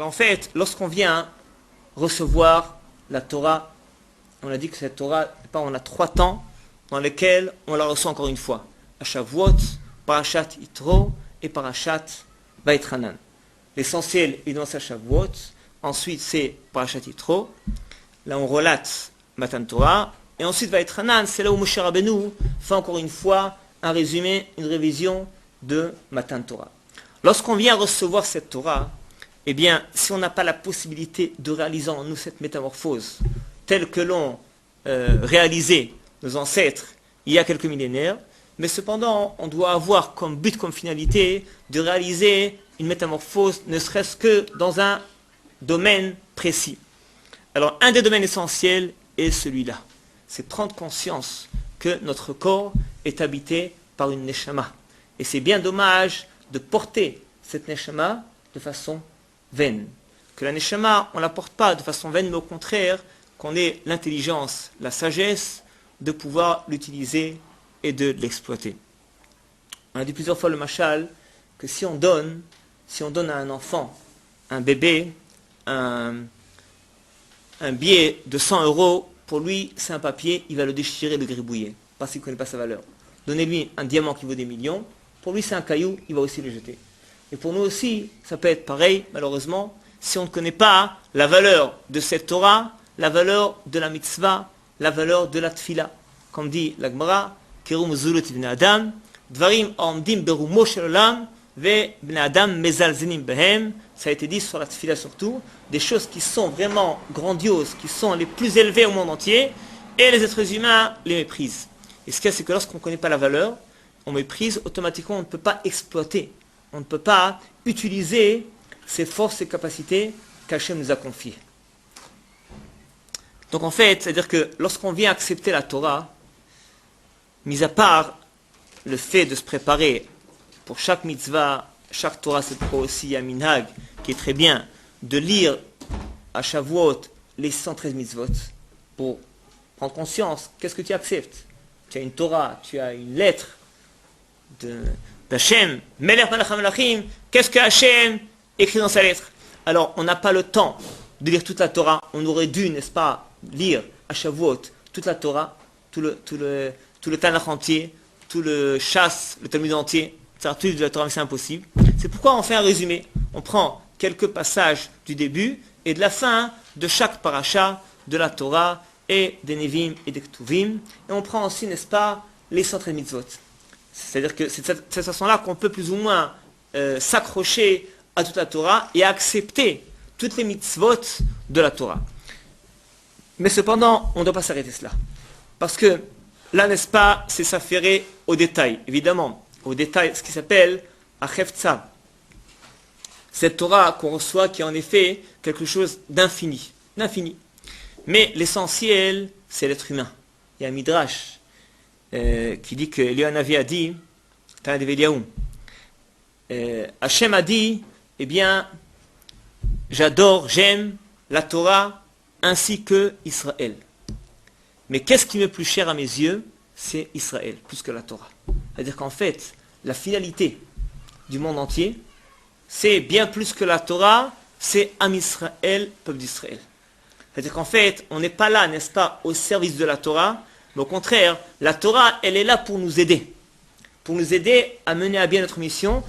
En fait, lorsqu'on vient recevoir la Torah, on a dit que cette Torah, on a 3 temps dans lesquels on la reçoit encore une fois. À Shavuot, Parashat Yitro et Parashat Vaïtranan. L'essentiel est dans sa Shavuot, ensuite c'est Parashat Yitro, là on relate Matan Torah, et ensuite Vaïtranan, c'est là où Moshe Rabbeinu fait encore une fois un résumé, une révision de Matan Torah. Lorsqu'on vient recevoir cette Torah, eh bien, si on n'a pas la possibilité de réaliser en nous cette métamorphose telle que l'ont réalisé nos ancêtres il y a quelques millénaires, mais cependant, on doit avoir comme but, comme finalité, de réaliser une métamorphose, ne serait-ce que dans un domaine précis. Alors, un des domaines essentiels est celui-là. C'est prendre conscience que notre corps est habité par une neshama. Et c'est bien dommage de porter cette neshama de façon vaine. Que la neshama, on ne la porte pas de façon vaine, mais au contraire, qu'on ait l'intelligence, la sagesse de pouvoir l'utiliser et de l'exploiter. On a dit plusieurs fois le mashal que si on donne à un enfant, un bébé, un billet de 100 euros, pour lui, c'est un papier, il va le déchirer, le gribouiller, parce qu'il ne connaît pas sa valeur. Donnez-lui un diamant qui vaut des millions, pour lui c'est un caillou, il va aussi le jeter. Et pour nous aussi, ça peut être pareil, malheureusement, si on ne connaît pas la valeur de cette Torah, la valeur de la mitzvah, la valeur de la tfila. Comme dit la Gemara, Kerum zulut ibn Adam, Dvarim omdim berumo shel olam, ve bnei Adam mezalzenim behem. Ça a été dit sur la tfila surtout, des choses qui sont vraiment grandioses, qui sont les plus élevées au monde entier, et les êtres humains les méprisent. Et ce qu'il y a, c'est que lorsqu'on ne connaît pas la valeur, on méprise, automatiquement on ne peut pas exploiter, on ne peut pas utiliser ces forces et capacités qu'Hachem nous a confiées. Donc en fait, c'est-à-dire que lorsqu'on vient accepter la Torah, mis à part le fait de se préparer pour chaque mitzvah, chaque Torah, c'est pourquoi aussi il y a minhag, qui est très bien, de lire à Shavuot les 113 mitzvot, pour prendre conscience, qu'est-ce que tu acceptes? Tu as une Torah, tu as une lettre d'Hachem, Melech Malach HaMelachim, qu'est-ce que Hachem écrit dans sa lettre? Alors, on n'a pas le temps de lire toute la Torah, on aurait dû, n'est-ce pas, lire à Shavuot toute la Torah, tout le Tanakh entier, tout le Chasse, le Talmud entier, tout de la Torah, mais c'est impossible. C'est pourquoi on fait un résumé. On prend quelques passages du début et de la fin de chaque paracha de la Torah et des Nevim et des Ktuvim. Et on prend aussi, n'est-ce pas, les 113 mitzvot. C'est-à-dire que c'est de cette façon-là qu'on peut plus ou moins s'accrocher à toute la Torah et accepter toutes les mitzvot de la Torah. Mais cependant, on ne doit pas s'arrêter cela. Parce que là, n'est-ce pas, c'est s'affairer au détail. Évidemment, au détail, ce qui s'appelle Achefza. Cette Torah qu'on reçoit qui est en effet quelque chose d'infini. Mais l'essentiel, c'est l'être humain. Il y a un Midrash qui dit que Eliyahu Hanavi a dit, Tana de Eliyahu, Hachem a dit, eh bien, j'aime la Torah ainsi que Israël. Mais qu'est-ce qui m'est plus cher à mes yeux? C'est Israël, plus que la Torah. C'est-à-dire qu'en fait, la finalité du monde entier, c'est bien plus que la Torah, c'est Am Israël, peuple d'Israël. C'est-à-dire qu'en fait, on n'est pas là, n'est-ce pas, au service de la Torah, mais au contraire, la Torah, elle est là pour nous aider à mener à bien notre mission,